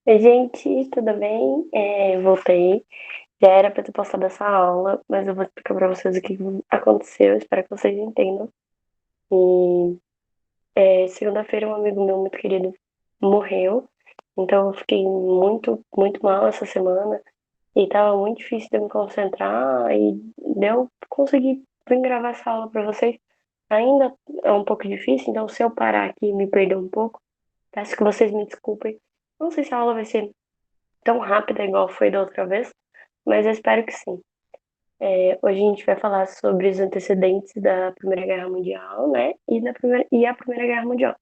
Oi, gente, tudo bem? Voltei. Já era pra ter postado essa aula, mas eu vou explicar pra vocês o que aconteceu. Espero que vocês entendam. E segunda-feira um amigo meu muito querido morreu, então eu fiquei muito, muito mal essa semana e tava muito difícil de eu me concentrar e deu consegui vir gravar essa aula pra vocês. Ainda é um pouco difícil, então se eu parar aqui e me perder um pouco, peço que vocês me desculpem. Não sei se a aula vai ser tão rápida igual foi da outra vez, mas eu espero que sim. Hoje a gente vai falar sobre os antecedentes da Primeira Guerra Mundial, né? E a Primeira Guerra Mundial.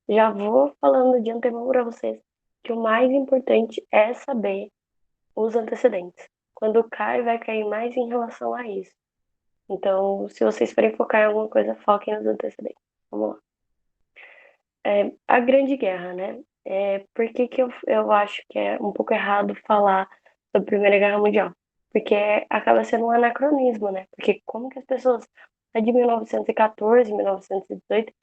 Já vou falando de antemão para vocês que o mais importante é saber os antecedentes. Quando cai, vai cair mais em relação a isso. Então, se vocês forem focar em alguma coisa, foquem nos antecedentes. Vamos lá. A Grande Guerra, né? Por que que eu acho que é um pouco errado falar sobre a Primeira Guerra Mundial? Porque acaba sendo um anacronismo, né? Porque como que as pessoas de 1914, 1918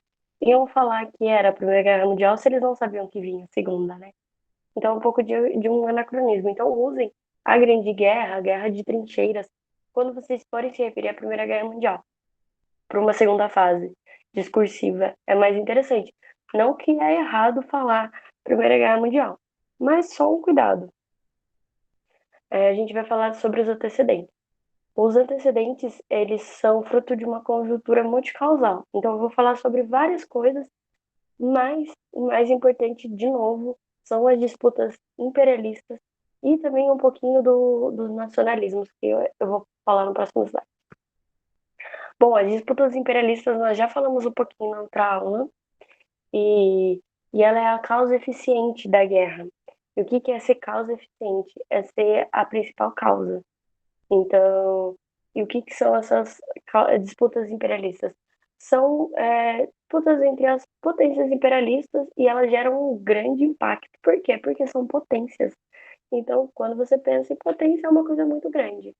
iam falar que era a Primeira Guerra Mundial se eles não sabiam que vinha a Segunda, né? Então é um pouco de um anacronismo. Então usem a Grande Guerra, a Guerra de Trincheiras, quando vocês forem se referir à Primeira Guerra Mundial para uma segunda fase discursiva é mais interessante. Não que é errado falar Primeira Guerra Mundial, mas só um cuidado. A gente vai falar sobre os antecedentes. Os antecedentes, eles são fruto de uma conjuntura multicausal. Então, eu vou falar sobre várias coisas, mas o mais importante, de novo, são as disputas imperialistas e também um pouquinho dos nacionalismos, que eu vou falar no próximo slide. Bom, as disputas imperialistas nós já falamos um pouquinho na outra aula, e, e ela é a causa eficiente da guerra. E o que que é ser causa eficiente? É ser a principal causa. Então, e o que que são essas disputas imperialistas? São disputas entre as potências imperialistas e elas geram um grande impacto. Por quê? Porque são potências. Então, quando você pensa em potência, é uma coisa muito grande.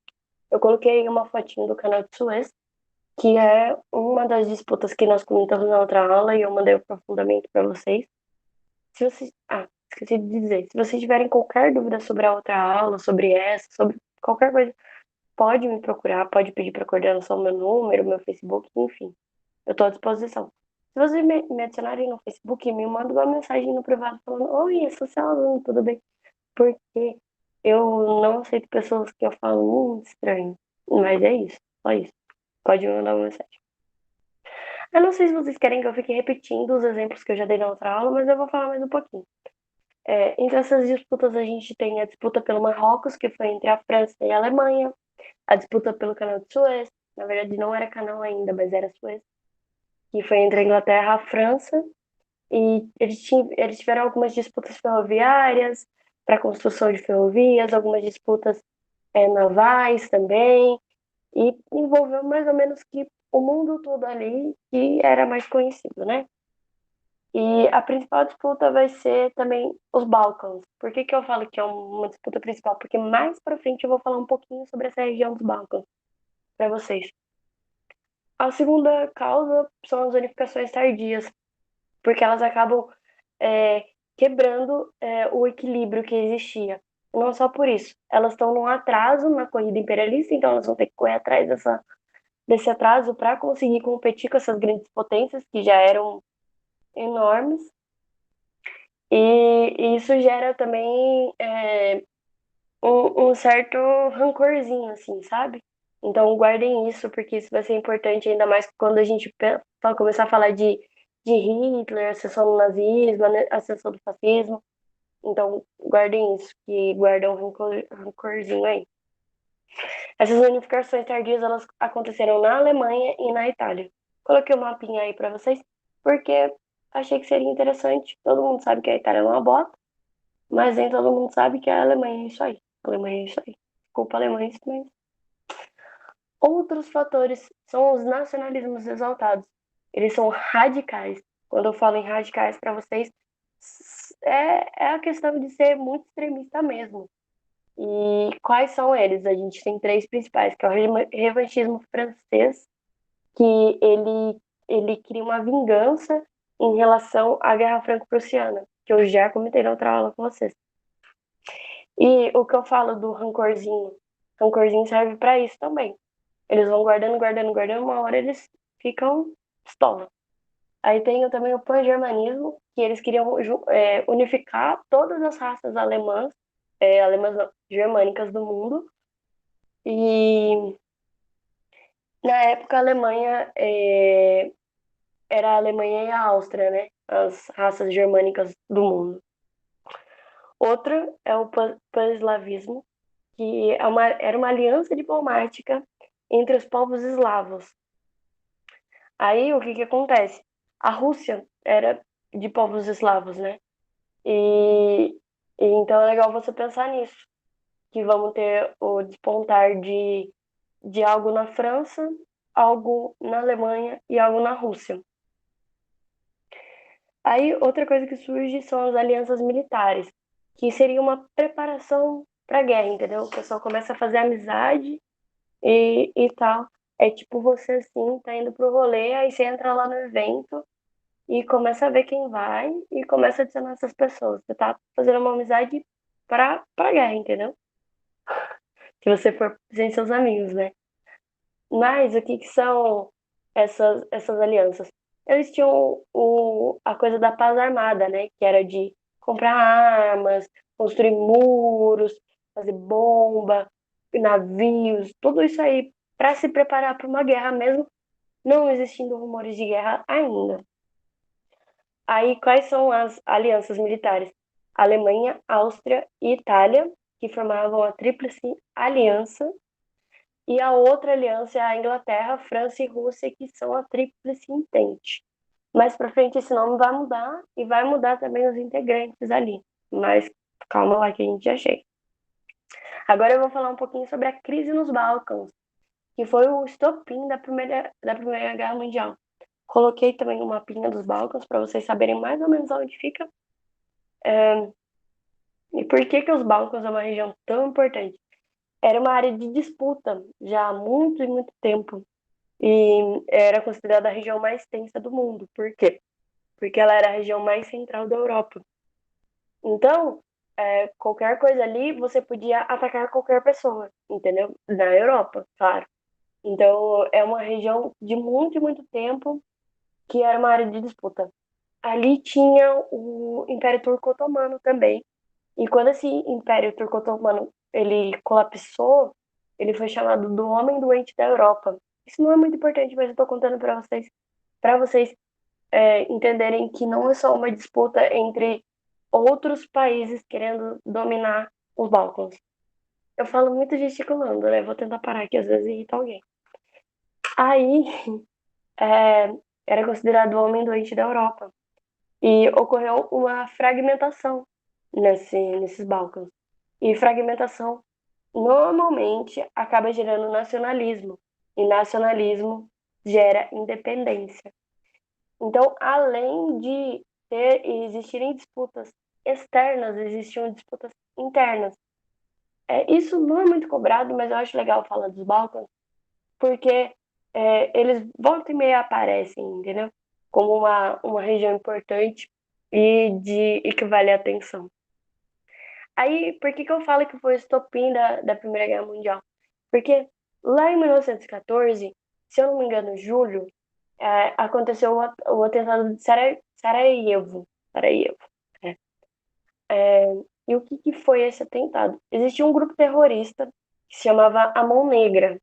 Eu coloquei uma fotinho do canal de Suez, que é uma das disputas que nós comentamos na outra aula e eu mandei o aprofundamento para vocês. Se vocês, esqueci de dizer, se vocês tiverem qualquer dúvida sobre a outra aula, sobre essa, sobre qualquer coisa, pode me procurar, pode pedir para coordenação meu número, meu Facebook, enfim, eu estou à disposição. Se vocês me adicionarem no Facebook, me mandem uma mensagem no privado falando: Oi, eu sou seu aluno, tudo bem? Porque eu não aceito pessoas que eu falo estranho. Mas é isso, só isso. Pode me mandar uma mensagem. Eu não sei se vocês querem que eu fique repetindo os exemplos que eu já dei na outra aula, mas eu vou falar mais um pouquinho. Entre essas disputas, a gente tem a disputa pelo Marrocos, que foi entre a França e a Alemanha, a disputa pelo Canal de Suez, na verdade não era canal ainda, mas era Suez, que foi entre a Inglaterra e a França, e eles tiveram algumas disputas ferroviárias para a construção de ferrovias, algumas disputas navais também, e envolveu mais ou menos que o mundo todo ali que era mais conhecido, né? E a principal disputa vai ser também os Balcãs. Por que que eu falo que é uma disputa principal? Porque mais pra frente eu vou falar um pouquinho sobre essa região dos Balcãs para vocês. A segunda causa são as unificações tardias, porque elas acabam é, quebrando o equilíbrio que existia. Não só por isso, elas estão num atraso na corrida imperialista, então elas vão ter que correr atrás desse atraso para conseguir competir com essas grandes potências que já eram enormes. E isso gera também um certo rancorzinho, assim, sabe? Então guardem isso, porque isso vai ser importante, ainda mais quando a gente começar a falar de Hitler, ascensão do nazismo, né, ascensão do fascismo. Então guardem isso, que guardam um rancorzinho aí. Essas unificações tardias, elas aconteceram na Alemanha e na Itália. Coloquei um mapinha aí para vocês, porque achei que seria interessante. Todo mundo sabe que a Itália é uma bota, mas nem todo mundo sabe que a Alemanha é isso aí. A Alemanha é isso aí. Desculpa, alemães, mas... Outros fatores são os nacionalismos exaltados. Eles são radicais. Quando eu falo em radicais para vocês, é a questão de ser muito extremista mesmo. E quais são eles? A gente tem três principais, que é o revanchismo francês, que ele cria uma vingança em relação à Guerra Franco-Prussiana, que eu já comentei na outra aula com vocês. E o que eu falo do rancorzinho, rancorzinho serve pra isso também. Eles vão guardando, guardando, guardando, uma hora eles ficam pistola. Aí tem também o pan-germanismo, que eles queriam unificar todas as raças alemãs, alemãs não, germânicas do mundo. E na época a Alemanha era a Alemanha e a Áustria, né? As raças germânicas do mundo. Outra é o pan-eslavismo, que era uma aliança diplomática entre os povos eslavos. Aí o que que acontece? A Rússia era de povos eslavos, né? E, e então é legal você pensar nisso, que vamos ter o despontar de algo na França, algo na Alemanha e algo na Rússia. Aí outra coisa que surge são as alianças militares, que seria uma preparação para a guerra, entendeu? O pessoal começa a fazer amizade e tal. É tipo você assim, tá indo pro rolê, aí você entra lá no evento e começa a ver quem vai e começa a adicionar essas pessoas. Você tá fazendo uma amizade pra guerra, entendeu? Se você for sem seus amigos, né? Mas o que que são essas alianças? Eles tinham a coisa da paz armada, né? Que era de comprar armas, construir muros, fazer bomba, navios, tudo isso aí para se preparar para uma guerra mesmo, não existindo rumores de guerra ainda. Aí, quais são as alianças militares? Alemanha, Áustria e Itália, que formavam a Tríplice Aliança, e a outra aliança é a Inglaterra, França e Rússia, que são a Tríplice Entente. Mais para frente esse nome vai mudar e vai mudar também os integrantes ali. Mas calma lá que a gente já chega. Agora eu vou falar um pouquinho sobre a crise nos Balcãs, que foi o estopim da Primeira Guerra Mundial. Coloquei também um mapinha dos Balcãs para vocês saberem mais ou menos onde fica. E por que que os Balcãs é uma região tão importante? Era uma área de disputa já há muito e muito tempo. E era considerada a região mais tensa do mundo. Por quê? Porque ela era a região mais central da Europa. Então, qualquer coisa ali, você podia atacar qualquer pessoa, entendeu? Na Europa, claro. Então, é uma região de muito e muito tempo que era uma área de disputa. Ali tinha o Império Turco-Otomano também. E quando esse Império Turco-Otomano ele colapsou, ele foi chamado do Homem Doente da Europa. Isso não é muito importante, mas eu estou contando para vocês entenderem que não é só uma disputa entre outros países querendo dominar os Balcãs. Eu falo muito gesticulando, né? Vou tentar parar aqui, às vezes irrita alguém. Aí, é, era considerado o homem doente da Europa. E ocorreu uma fragmentação nesses Balcãs. E fragmentação normalmente acaba gerando nacionalismo. E nacionalismo gera independência. Então, além de existirem disputas externas, existiam disputas internas. Isso não é muito cobrado, mas eu acho legal falar dos Balcãs, porque eles volta e meia aparecem, entendeu? Como uma região importante e que vale a atenção. Aí, por que que eu falo que foi o estopim da Primeira Guerra Mundial? Porque lá em 1914, se eu não me engano, julho, aconteceu o atentado de Sarajevo. Sarajevo. É. E o que que foi esse atentado? Existia um grupo terrorista que se chamava A Mão Negra.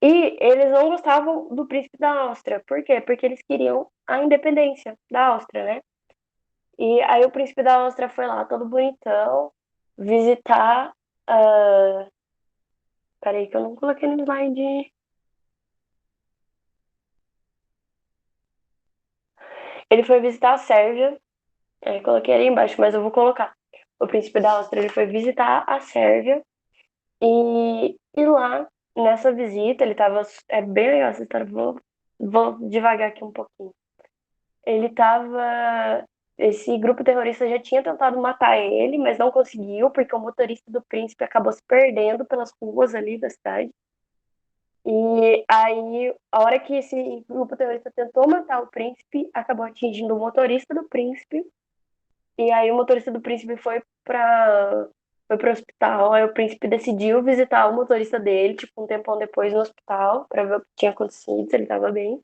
E eles não gostavam do príncipe da Áustria. Por quê? Porque eles queriam a independência da Áustria, né? E aí o príncipe da Áustria foi lá, todo bonitão, visitar. Uh... Peraí, que eu não coloquei no slide. Ele foi visitar a Sérvia. Coloquei ali embaixo, mas eu vou colocar. O príncipe da Áustria ele foi visitar a Sérvia. E lá, nessa visita, ele tava. É bem legal essa história, vou devagar aqui um pouquinho. Ele tava. Esse grupo terrorista já tinha tentado matar ele, mas não conseguiu, porque o motorista do príncipe acabou se perdendo pelas ruas ali da cidade. E aí, a hora que esse grupo terrorista tentou matar o príncipe, acabou atingindo o motorista do príncipe. E aí, o motorista do príncipe foi foi pro hospital, aí o príncipe decidiu visitar o motorista dele, tipo, um tempão depois no hospital, pra ver o que tinha acontecido, se ele tava bem.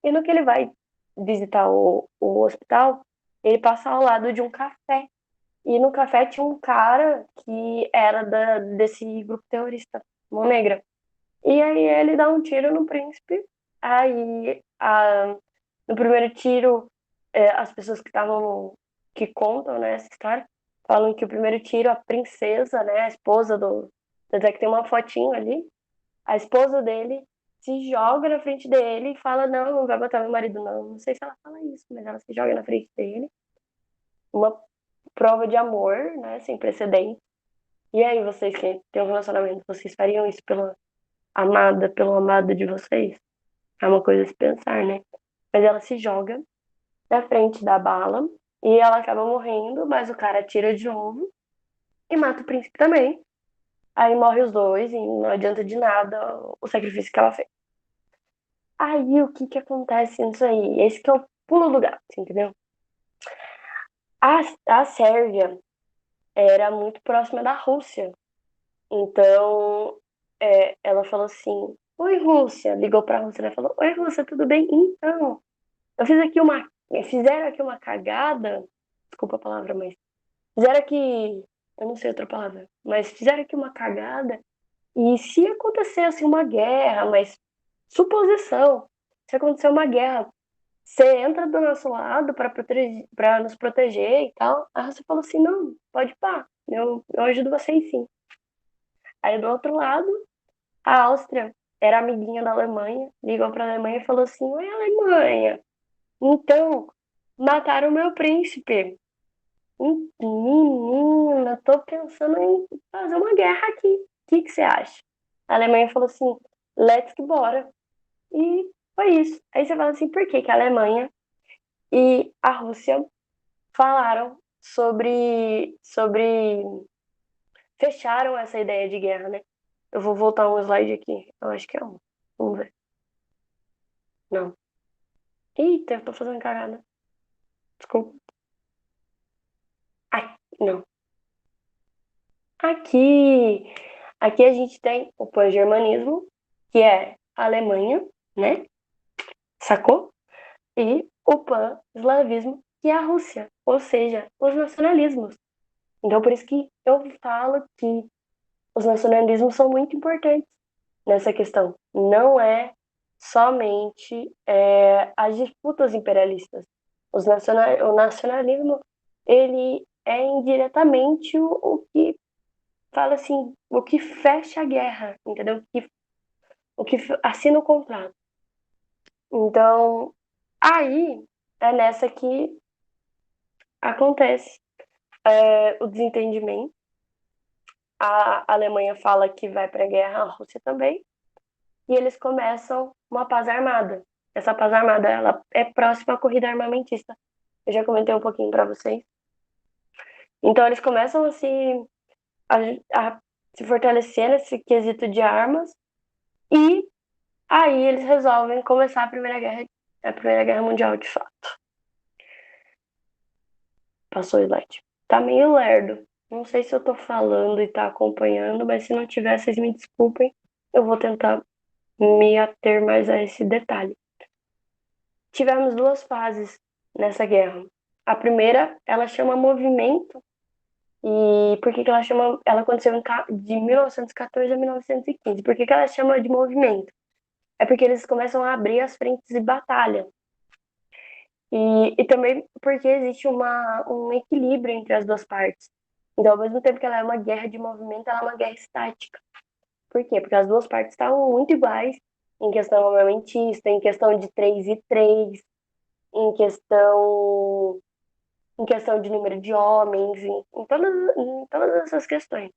E no que ele vai visitar o hospital, ele passa ao lado de um café. E no café tinha um cara que era desse grupo terrorista, Mão Negra. E aí ele dá um tiro no príncipe. Aí, no primeiro tiro, as pessoas que contam, né, essa história, falam que o primeiro tiro, a princesa, né, a esposa do. Até que tem uma fotinho ali, a esposa dele se joga na frente dele e fala: Não, não vai matar meu marido, não. Não sei se ela fala isso, mas ela se joga na frente dele. Uma prova de amor, né, sem precedentes. E aí, vocês que têm um relacionamento, vocês fariam isso pela amada, pelo amado de vocês? É uma coisa a se pensar, né? Mas ela se joga na frente da bala e ela acaba morrendo, mas o cara atira de novo e mata o príncipe também. Aí morre os dois e não adianta de nada o sacrifício que ela fez. Aí o que que acontece nisso aí? Esse que é o pulo do gato, entendeu? A, a Sérvia era muito próxima da Rússia. Então, ela falou assim: Oi, Rússia. Ligou pra Rússia, né? Falou: Oi, Rússia, tudo bem? Então, eu fiz aqui uma. Fizeram aqui uma cagada. Desculpa a palavra, mas. Fizeram aqui. Eu não sei outra palavra. Mas fizeram aqui uma cagada. E se acontecesse uma guerra, mas suposição, se acontecer uma guerra, você entra do nosso lado para nos proteger e tal. Aí você falou assim: Não, pode pá. Eu ajudo vocês sim. Aí do outro lado. A Áustria era amiguinha da Alemanha, ligou para a Alemanha e falou assim: Oi, Alemanha, então mataram o meu príncipe. Menina, tô pensando em fazer uma guerra aqui. O que que você acha? A Alemanha falou assim: Let's que bora. E foi isso. Aí você fala assim: por que que a Alemanha e a Rússia falaram sobre fecharam essa ideia de guerra, né? Eu vou voltar um slide aqui. Eu acho que é um. Vamos ver. Não. Eita, eu tô fazendo cagada. Desculpa. Não. Aqui. Aqui a gente tem o pan-germanismo, que é a Alemanha, né? Sacou? E o pan-eslavismo, que é a Rússia. Ou seja, os nacionalismos. Então, por isso que eu falo que os nacionalismos são muito importantes nessa questão. Não é somente as disputas imperialistas. O nacionalismo, ele é indiretamente o que fala assim, o que fecha a guerra, entendeu? O que assina o contrato. Então, aí é nessa que acontece o desentendimento. A Alemanha fala que vai para a guerra, a Rússia também, e eles começam uma paz armada. Essa paz armada, ela é próxima à corrida armamentista. Eu já comentei um pouquinho para vocês. Então, eles começam a, a se fortalecer nesse quesito de armas e aí eles resolvem começar a Primeira Guerra Mundial de fato. Passou o slide. Tá meio lerdo. Não sei se eu tô falando e tá acompanhando, mas se não tiver, vocês me desculpem. Eu vou tentar me ater mais a esse detalhe. Tivemos duas fases nessa guerra. A primeira, ela chama movimento. E por que que ela chama? Ela aconteceu de 1914 a 1915. Por que que ela chama de movimento? É porque eles começam a abrir as frentes de batalha. E também porque existe um equilíbrio entre as duas partes. Então, ao mesmo tempo que ela é uma guerra de movimento, ela é uma guerra estática. Por quê? Porque as duas partes estavam muito iguais em questão armamentista, em questão de 3 e 3, em questão, em questão de número de homens, em todas essas questões.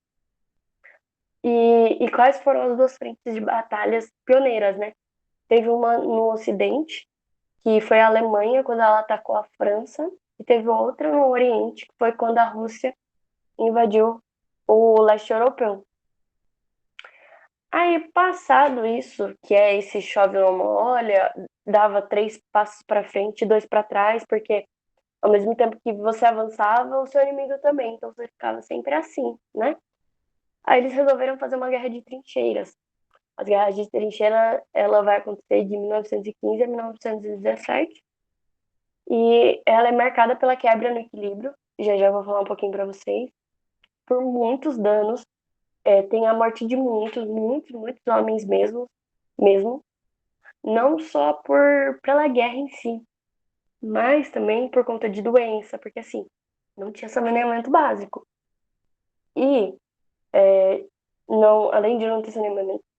E quais foram as duas frentes de batalhas pioneiras, né? Teve uma no Ocidente, que foi a Alemanha, quando ela atacou a França, e teve outra no Oriente, que foi quando a Rússia invadiu o leste europeu. Aí, passado isso, que é esse chove não molha, dava 3 passos para frente e 2 para trás, porque Ao mesmo tempo que você avançava, o seu inimigo também. Então você ficava sempre assim, né? Aí eles resolveram fazer uma guerra de trincheiras. As guerras de trincheira, ela vai acontecer de 1915 a 1917. E ela é marcada pela quebra no equilíbrio. Já já vou falar um pouquinho para vocês. Por muitos danos. Tem a morte de muitos homens mesmo. Não só pela guerra em si, mas também por conta de doença, porque assim, não tinha saneamento básico. E não, além de não ter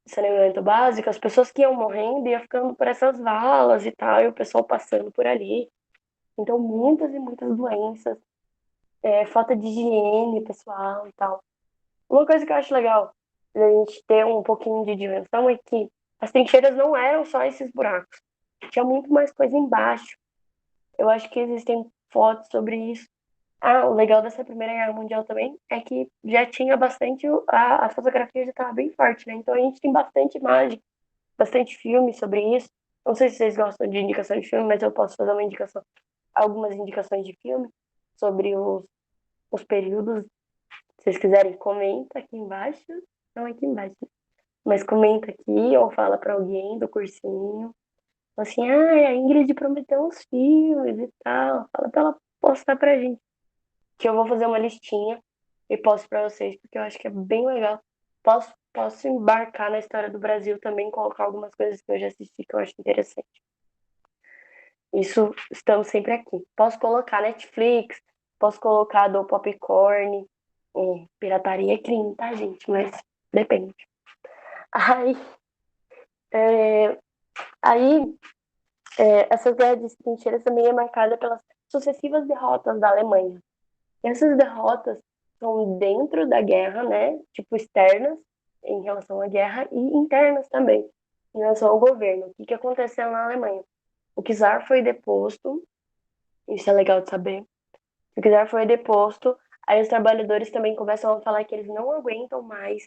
saneamento básico, as pessoas que iam morrendo iam ficando por essas valas e tal, e o pessoal passando por ali. Então, muitas e muitas doenças, falta de higiene pessoal e tal. Uma coisa que eu acho legal da gente ter um pouquinho de dimensão é que as trincheiras não eram só esses buracos. Tinha muito mais coisa embaixo. Eu acho que existem fotos sobre isso. Ah, o legal dessa Primeira Guerra Mundial também é que já tinha bastante. A fotografia já estava bem forte, né? Então a gente tem bastante imagem, bastante filme sobre isso. Não sei se vocês gostam de indicação de filme, mas eu posso fazer algumas indicações de filme sobre os períodos. Se vocês quiserem, comenta aqui embaixo. Não aqui embaixo, mas comenta aqui ou fala para alguém do cursinho. Assim, ah, a Ingrid prometeu uns filmes e tal. Fala pra ela postar pra gente. Que eu vou fazer uma listinha e posto pra vocês, porque eu acho que é bem legal. Posso embarcar na história do Brasil também, colocar algumas coisas que eu já assisti que eu acho interessante. Isso, estamos sempre aqui. Posso colocar Netflix, posso colocar do Popcorn. Pirataria é crime, tá, gente? Mas depende. Aí, é, aí, essa guerra de trincheiras também é marcada pelas sucessivas derrotas da Alemanha. E essas derrotas são dentro da guerra, né? Tipo, externas em relação à guerra e internas também, em relação ao governo. O que aconteceu na Alemanha? O czar foi deposto, isso é legal de saber. O czar foi deposto, aí os trabalhadores também começam a falar que eles não aguentam mais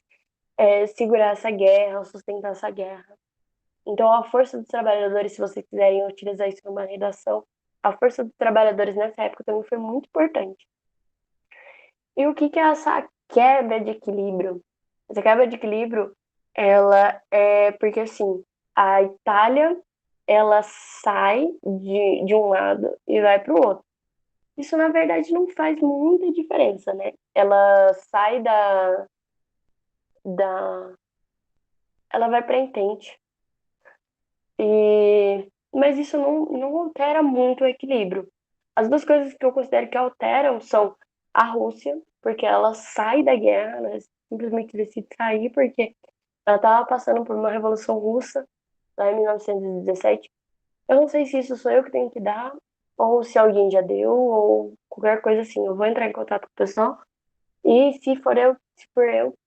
segurar essa guerra, sustentar essa guerra. Então, a força dos trabalhadores, se vocês quiserem utilizar isso numa redação, a força dos trabalhadores nessa época também foi muito importante. E o que é essa quebra de equilíbrio? Essa quebra de equilíbrio, ela é porque assim, a Itália, ela sai de um lado e vai para o outro. Isso, na verdade, não faz muita diferença, né? Ela sai da, ela vai para Entente. Mas isso não altera muito o equilíbrio. As duas coisas que eu considero que alteram são a Rússia, porque ela sai da guerra, ela simplesmente decide sair, porque ela estava passando por uma revolução russa lá em 1917. Eu não sei se isso sou eu que tenho que dar, ou se alguém já deu, ou qualquer coisa assim. Eu vou entrar em contato com o pessoal, e se for eu que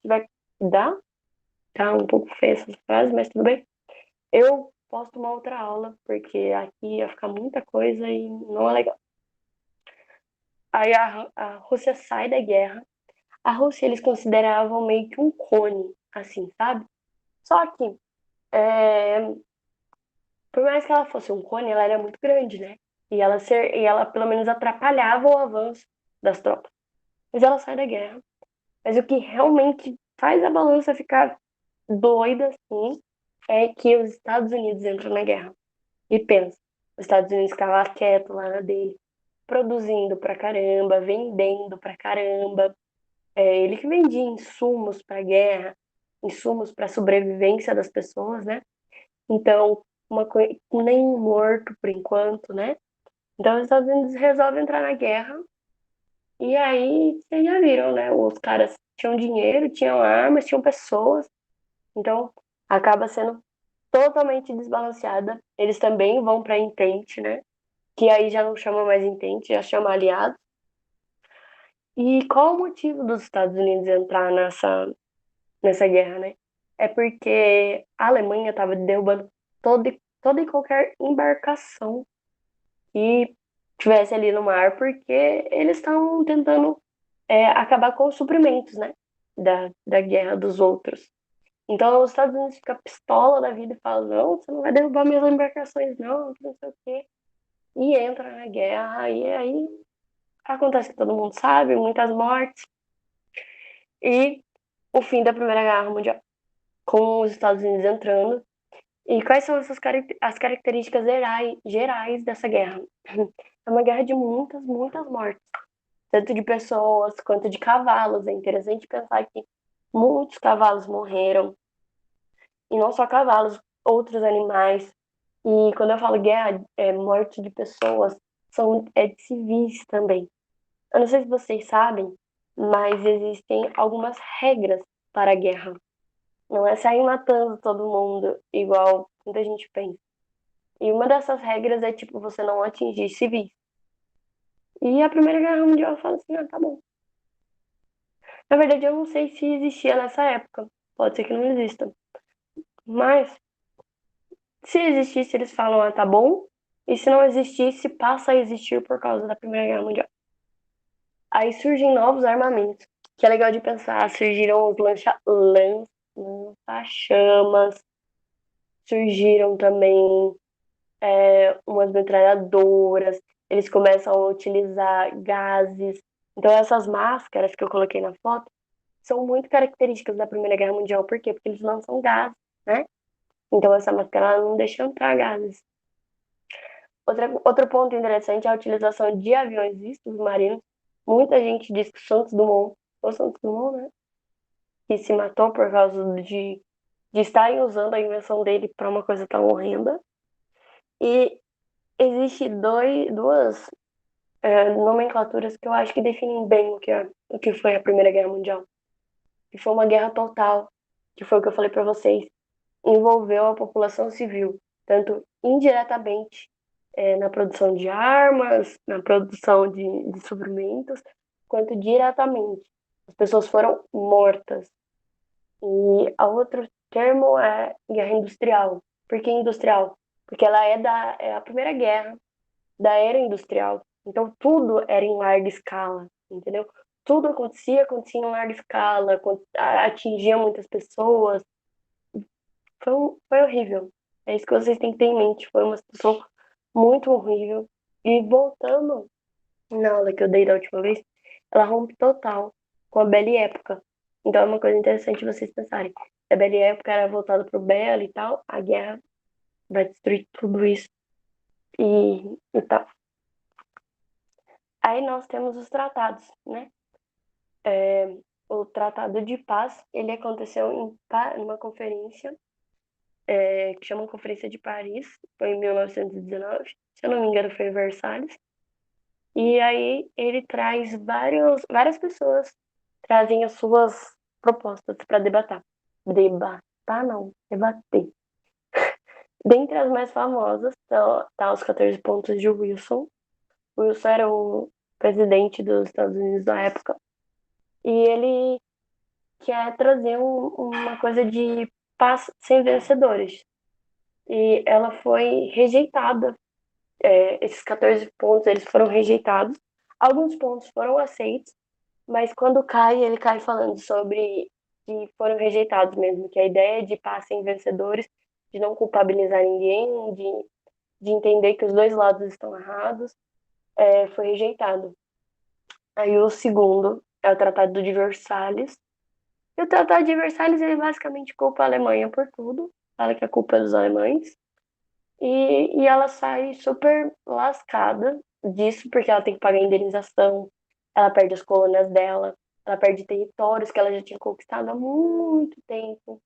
tiver que dar, tá um pouco feia essa frase, mas tudo bem. Eu posto uma outra aula, porque aqui ia ficar muita coisa e não é legal. Aí a Rússia sai da guerra. A Rússia eles consideravam meio que um cone, assim, sabe? Só que, é, por mais que ela fosse um cone, ela era muito grande, né? E ela pelo menos atrapalhava o avanço das tropas. Mas ela sai da guerra. Mas o que realmente faz a balança ficar doida, assim, é que os Estados Unidos entram na guerra. E pensa, os Estados Unidos ficava quieto lá na dele, produzindo pra caramba, vendendo pra caramba. Ele que vendia insumos pra guerra, insumos pra sobrevivência das pessoas, né? Então, nenhum morto por enquanto, né? Então, os Estados Unidos resolvem entrar na guerra. E aí, vocês já viram, né? Os caras tinham dinheiro, tinham armas, tinham pessoas. Então, acaba sendo totalmente desbalanceada. Eles também vão para Entente, né? Que aí já não chama mais Entente, já chama aliado. E qual o motivo dos Estados Unidos entrar nessa guerra, né? É porque a Alemanha estava derrubando toda e qualquer embarcação que tivesse ali no mar, porque eles estavam tentando acabar com os suprimentos, né? Da guerra dos outros. Então os Estados Unidos ficam pistola da vida e falam, não, você não vai derrubar minhas embarcações, não, que não sei o quê. e entra na guerra, e aí acontece que todo mundo sabe, muitas mortes, e o fim da Primeira Guerra Mundial, com os Estados Unidos entrando. E quais são as características gerais dessa guerra? É uma guerra de muitas, muitas mortes, tanto de pessoas quanto de cavalos. É interessante pensar que muitos cavalos morreram, e não só cavalos, outros animais. E quando eu falo guerra, é morte de pessoas, é de civis também. Eu não sei se vocês sabem, mas existem algumas regras para a guerra. Não é sair matando todo mundo, igual muita gente pensa. E uma dessas regras é, tipo, você não atingir civis. E a Primeira Guerra Mundial fala assim, ah, tá bom. Na verdade, eu não sei se existia nessa época. Pode ser que não exista. Mas, se existisse, eles falam, ah, tá bom. E se não existisse, passa a existir por causa da Primeira Guerra Mundial. Aí surgem novos armamentos, que é legal de pensar. Surgiram os lança-chamas, surgiram também umas metralhadoras, eles começam a utilizar gases. Então, essas máscaras que eu coloquei na foto são muito características da Primeira Guerra Mundial. Por quê? Porque eles lançam gases, né? Então, essa máscara ela não deixa entrar gases. Outro ponto interessante é a utilização de aviões e submarinos. Muita gente diz que Santos Dumont, ou Santos Dumont, né? Que se matou por causa de estarem usando a invenção dele para uma coisa tão horrenda. E existe duas nomenclaturas que eu acho que definem bem o que foi a Primeira Guerra Mundial. Que foi uma guerra total, que foi o que eu falei para vocês, envolveu a população civil, tanto indiretamente na produção de armas, na produção de suprimentos, quanto diretamente. As pessoas foram mortas. E a outro termo é guerra industrial. Por que industrial? Porque ela é a primeira guerra da era industrial. Então tudo era em larga escala, entendeu? Tudo acontecia em larga escala, atingia muitas pessoas. Foi horrível. É isso que vocês têm que ter em mente. Foi uma situação muito horrível. E voltando na aula que eu dei da última vez, ela rompe total com a Belle Época. Então é uma coisa interessante vocês pensarem. A Belle Época era voltada pro belo e tal, a guerra vai destruir tudo isso e tal. Aí nós temos os tratados, né? O Tratado de Paz, ele aconteceu numa conferência que chama Conferência de Paris, foi em 1919, se eu não me engano foi em Versalhes. E aí ele traz várias pessoas trazem as suas propostas para debater. Debatar não, debater. Dentre as mais famosas tá os 14 pontos de Wilson. Wilson era o presidente dos Estados Unidos da época. E ele quer trazer uma coisa de paz sem vencedores. E ela foi rejeitada. Esses 14 pontos eles foram rejeitados. Alguns pontos foram aceitos, mas quando cai, ele cai falando sobre que foram rejeitados mesmo, que a ideia de paz sem vencedores, de não culpabilizar ninguém, de entender que os dois lados estão errados, foi rejeitado. Aí o segundo é o Tratado de Versalhes. E o Tratado de Versalhes, ele basicamente culpa a Alemanha por tudo, fala que a culpa é dos alemães, e ela sai super lascada disso, porque ela tem que pagar indenização, ela perde as colônias dela, ela perde territórios que ela já tinha conquistado há muito tempo.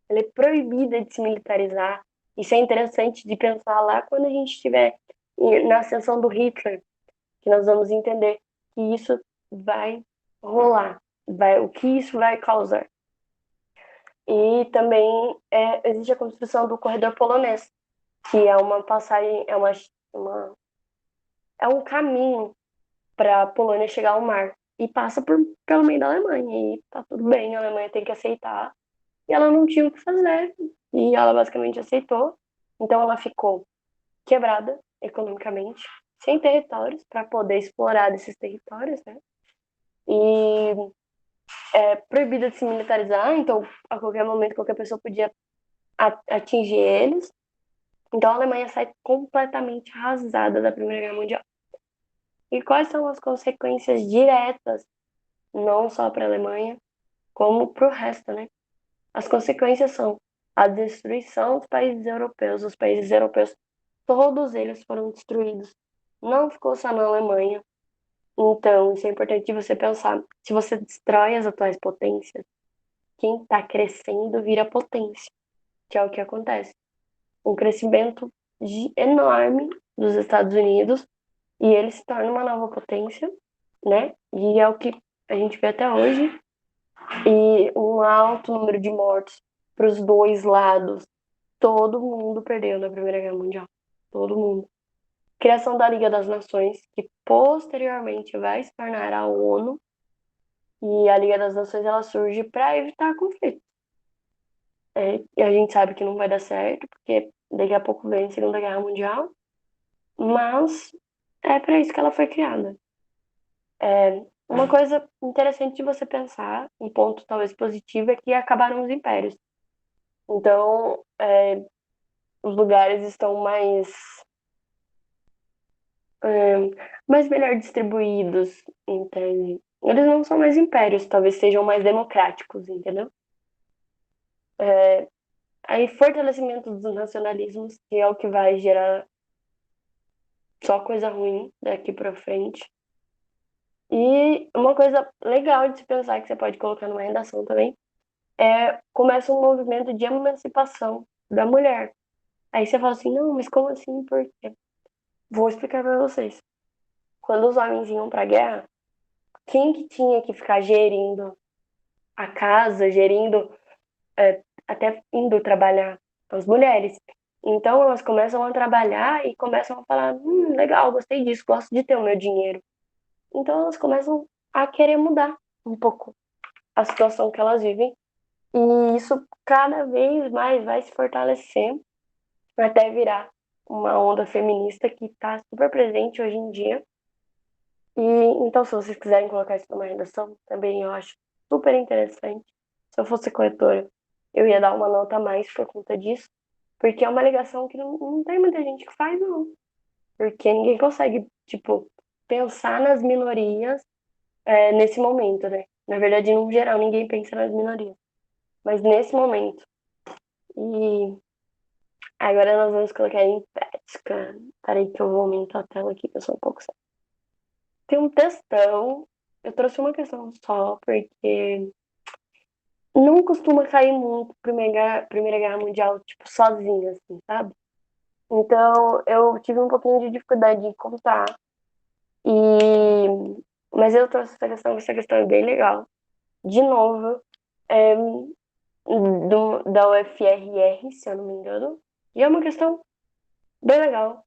Ela é proibida de se militarizar. Isso é interessante de pensar lá quando a gente estiver na ascensão do Hitler, que nós vamos entender que isso vai rolar, o que isso vai causar. E também existe a construção do corredor polonês, que é uma passagem, uma, é um caminho para a Polônia chegar ao mar e passa pelo meio da Alemanha e tá tudo bem, a Alemanha tem que aceitar e ela não tinha o que fazer e ela basicamente aceitou, então ela ficou quebrada economicamente, sem territórios para poder explorar esses territórios, né? E proibida de se militarizar, então a qualquer momento qualquer pessoa podia atingir eles. Então a Alemanha sai completamente arrasada da Primeira Guerra Mundial. E quais são as consequências diretas, não só para a Alemanha, como para o resto, né? As consequências são a destruição dos países europeus. Os países europeus, todos eles foram destruídos. Não ficou só na Alemanha. Então, isso é importante você pensar. Se você destrói as atuais potências, quem está crescendo vira potência, que é o que acontece. Um crescimento enorme dos Estados Unidos e ele se torna uma nova potência, né? E é o que a gente vê até hoje. E um alto número de mortos para os dois lados. Todo mundo perdeu na Primeira Guerra Mundial. Todo mundo. Criação da Liga das Nações, que posteriormente vai se tornar a ONU. E a Liga das Nações ela surge para evitar conflitos. E a gente sabe que não vai dar certo, porque daqui a pouco vem a Segunda Guerra Mundial. Mas é para isso que ela foi criada. Uma coisa interessante de você pensar, um ponto talvez positivo, é que acabaram os impérios. Então, os lugares estão mais melhor distribuídos, entende? Eles não são mais impérios, talvez sejam mais democráticos, entendeu? Aí, fortalecimento dos nacionalismos, que é o que vai gerar só coisa ruim daqui pra frente. E uma coisa legal de se pensar, que você pode colocar numa redação também, começa um movimento de emancipação da mulher. Aí você fala assim, não, mas como assim? Por quê? Vou explicar pra vocês. Quando os homens iam pra guerra, quem que tinha que ficar gerindo a casa, gerindo, até indo trabalhar? As mulheres. Então elas começam a trabalhar e começam a falar, legal, gostei disso, gosto de ter o meu dinheiro. Então elas começam a querer mudar um pouco a situação que elas vivem. E isso cada vez mais vai se fortalecer até virar uma onda feminista que está super presente hoje em dia. E então, se vocês quiserem colocar isso numa redação, também eu acho super interessante. Se eu fosse corretora, eu ia dar uma nota a mais por conta disso, porque é uma ligação que não tem muita gente que faz, não. Porque ninguém consegue, tipo, pensar nas minorias nesse momento, né? Na verdade, no geral, ninguém pensa nas minorias. Mas nesse momento. E agora nós vamos colocar em prática. Peraí que eu vou aumentar a tela aqui, que eu sou um pouco séria. Tem um textão. Eu trouxe uma questão só, porque não costuma cair muito Primeira Guerra Mundial, tipo, sozinha, assim, sabe? Então, eu tive um pouquinho de dificuldade de encontrar. E... Mas eu trouxe essa questão é bem legal. De novo, é, da UFRR, se eu não me engano. E é uma questão bem legal.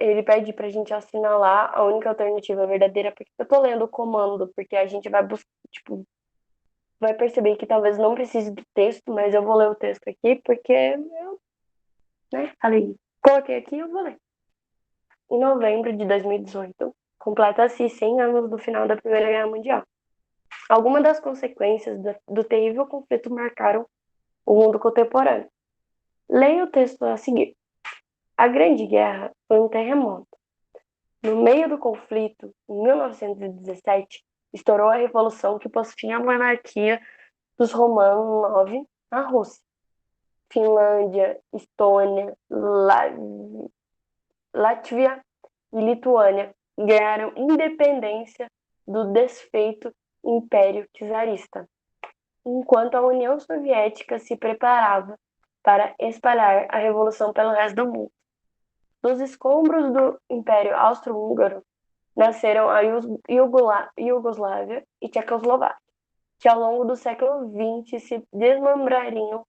Ele pede pra gente assinalar a única alternativa verdadeira, porque eu tô lendo o comando, porque a gente vai buscar, tipo, vai perceber que talvez não precise do texto, mas eu vou ler o texto aqui, porque eu, né, falei, coloquei aqui, eu vou ler. Em novembro de 2018, completa-se 100 anos do final da Primeira Guerra Mundial. Algumas das consequências do terrível conflito marcaram o mundo contemporâneo. Leia o texto a seguir. A Grande Guerra foi um terremoto. No meio do conflito, em 1917, estourou a revolução que pôs fim à monarquia dos Romanov na Rússia. Finlândia, Estônia, Látvia e Lituânia ganharam independência do desfeito Império Czarista, enquanto a União Soviética se preparava para espalhar a revolução pelo resto do mundo. Dos escombros do Império Austro-Húngaro nasceram a Iugoslávia e Tchecoslováquia, que ao longo do século XX se desmembrariam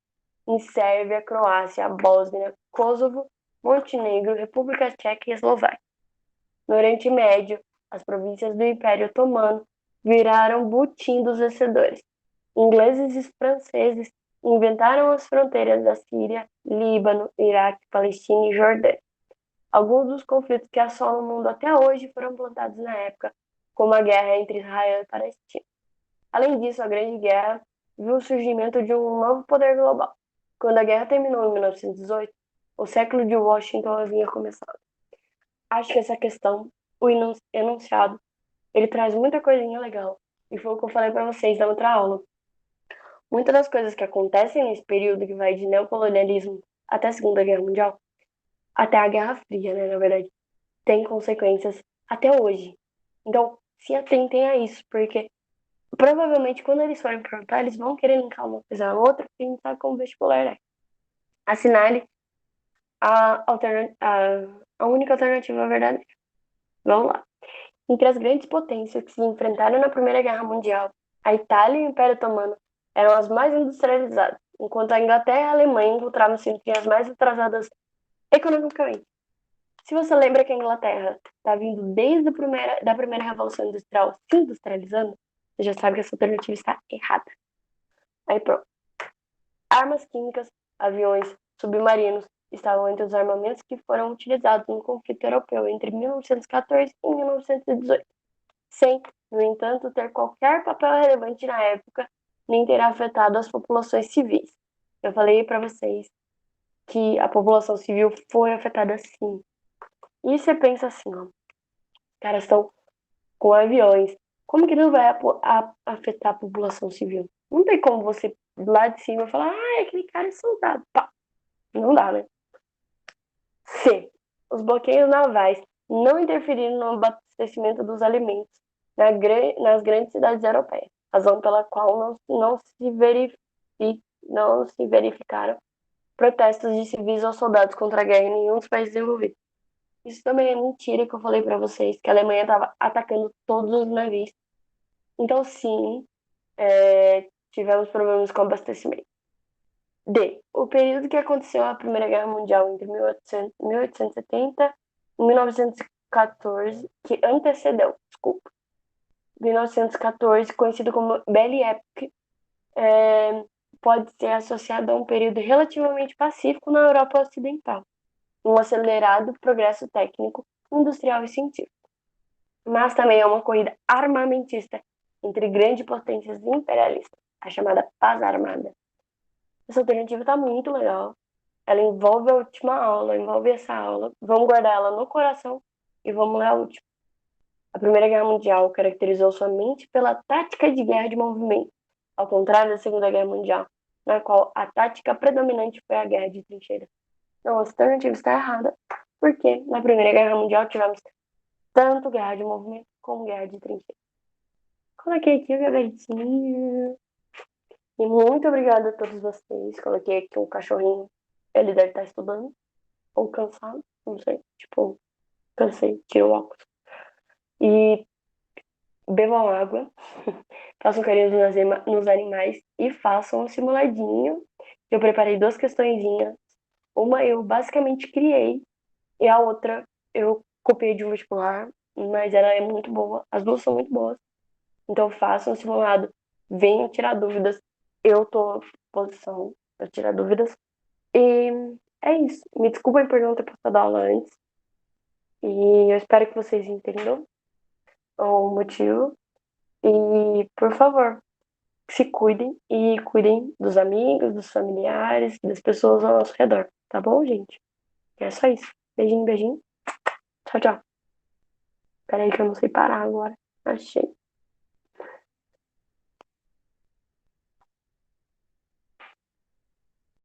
em Sérvia, Croácia, Bósnia, Kosovo, Montenegro, República Tcheca e Eslováquia. No Oriente Médio, as províncias do Império Otomano viraram butim dos vencedores. Ingleses e franceses inventaram as fronteiras da Síria, Líbano, Iraque, Palestina e Jordânia. Alguns dos conflitos que assolam o mundo até hoje foram plantados na época, como a guerra entre Israel e Palestina. Além disso, a Grande Guerra viu o surgimento de um novo poder global. Quando a guerra terminou em 1918, o século de Washington havia começado. Acho que essa questão, o enunciado, ele traz muita coisinha legal. E foi o que eu falei para vocês na outra aula. Muitas das coisas que acontecem nesse período que vai de neocolonialismo até a Segunda Guerra Mundial, até a Guerra Fria, né, na verdade, tem consequências até hoje. Então, se atentem a isso, porque provavelmente quando eles forem perguntar, eles vão querer linkar uma coisa a outra, porque a gente sabe como vestibular é. Assinale a única alternativa verdadeira. Vamos lá. Entre as grandes potências que se enfrentaram na Primeira Guerra Mundial, a Itália e o Império Otomano eram as mais industrializadas, enquanto a Inglaterra e a Alemanha encontravam-se entre as mais atrasadas economicamente. Se você lembra que a Inglaterra está vindo desde da primeira Revolução Industrial se industrializando, você já sabe que essa alternativa está errada. Aí pronto. Armas químicas, aviões, submarinos estavam entre os armamentos que foram utilizados no conflito europeu entre 1914 e 1918, sem, no entanto, ter qualquer papel relevante na época, nem ter afetado as populações civis. Eu falei para vocês que a população civil foi afetada sim. E você pensa assim, ó, os caras estão com aviões, como que não vai afetar a população civil? Não tem como você lá de cima falar, aquele cara é soldado. Pá. Não dá, né? C. Os bloqueios navais não interferiram no abastecimento dos alimentos nas grandes cidades europeias, razão pela qual não se verificaram protestos de civis ou soldados contra a guerra em nenhum dos países desenvolvidos. Isso também é mentira que eu falei para vocês, que a Alemanha estava atacando todos os navios. Então, sim, tivemos problemas com abastecimento. D. O período que aconteceu a Primeira Guerra Mundial entre 1870 e 1914, que antecedeu, desculpa, 1914, conhecido como Belle Époque, pode ser associado a um período relativamente pacífico na Europa Ocidental, um acelerado progresso técnico, industrial e científico. Mas também é uma corrida armamentista entre grandes potências imperialistas, a chamada Paz Armada. Essa alternativa está muito legal. Ela envolve a última aula, envolve essa aula. Vamos guardar ela no coração e vamos ler a última. A Primeira Guerra Mundial caracterizou somente pela tática de guerra de movimento, ao contrário da Segunda Guerra Mundial, na qual a tática predominante foi a guerra de trincheiras. Não, essa alternativa está errada, porque na Primeira Guerra Mundial tivemos tanto guerra de movimento como guerra de trincheiras. Coloquei aqui o gavetinho. E muito obrigada a todos vocês. Coloquei aqui um cachorrinho. Ele deve estar estudando. Ou cansado. Não sei. Tipo, cansei. Tiro o óculos. E bebam água. Façam carinho nos animais. E façam um simuladinho. Eu preparei duas questõezinhas. Uma eu basicamente criei. E a outra eu copiei de um vestibular. Mas ela é muito boa. As duas são muito boas. Então façam um simulado. Venham tirar dúvidas. Eu tô à disposição para tirar dúvidas. E é isso. Me desculpem por não ter postado aula antes. E eu espero que vocês entendam o motivo. E, por favor, se cuidem e cuidem dos amigos, dos familiares, das pessoas ao nosso redor. Tá bom, gente? É só isso. Beijinho, beijinho. Tchau, tchau. Peraí que eu não sei parar agora. Achei.